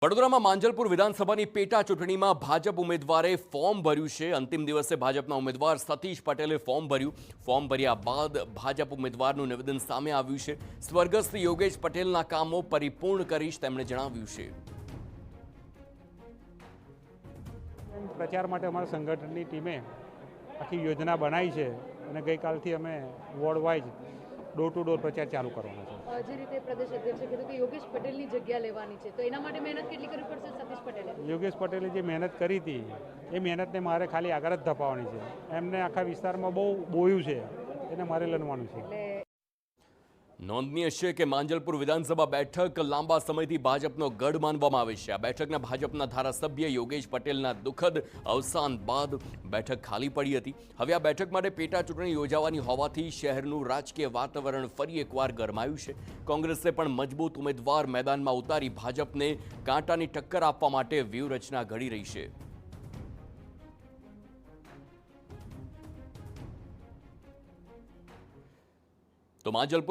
વડોદરામાં માંજલપુર વિધાનસભાની પેટા ચૂંટણીમાં ભાજપ ઉમેદવારે ફોર્મ ભર્યું છે। અંતિમ દિવસે ભાજપના ઉમેદવાર સતીશ પટેલે ફોર્મ ભર્યું। ફોર્મ ભર્યા બાદ ભાજપ ઉમેદવારનું નિવેદન સામે આવ્યું છે। સ્વર્ગસ્થ યોગેશ પટેલના કામો પરિપૂર્ણ કરીશ તેમણે જણાવ્યું છે। પ્રચાર માટે અમારા સંગઠનની ટીમે આખી યોજના બનાવી છે અને ગઈકાલથી અમે ward wise door to door પ્રચાર ચાલુ કરવાનો છે। જે રીતે પ્રદેશ અધ્યક્ષે કીધું કે યોગેશ પટેલની જગ્યા લેવાની છે, તો એના માટે મહેનત કેટલી કરવી પડશે સતીશ પટેલે? યોગેશ પટેલે જે મહેનત કરી હતી એ મહેનતને મારે ખાલી આગળ જ ધપાવવાની છે। એમને આખા વિસ્તારમાં બહુ બોયું છે, એને મારે લણવાનું છે। નોંધનીય છે કે માંજલપુર વિધાનસભા બેઠક લાંબા સમયથી ભાજપનો ગઢ માનવામાં આવે છે। આ બેઠકના ભાજપના ધારાસભ્ય યોગેશ પટેલના દુઃખદ અવસાન બાદ બેઠક ખાલી પડી હતી। હવે આ બેઠક માટે પેટા ચૂંટણી યોજાવાની હોવાથી શહેરનું રાજકીય વાતાવરણ ફરી એકવાર ગરમાયું છે। કોંગ્રેસે પણ મજબૂત ઉમેદવાર મેદાનમાં ઉતારી ભાજપને કાંટાની ટક્કર આપવા માટે વ્યૂહરચના ઘડી રહી છે। તો માંજલપુર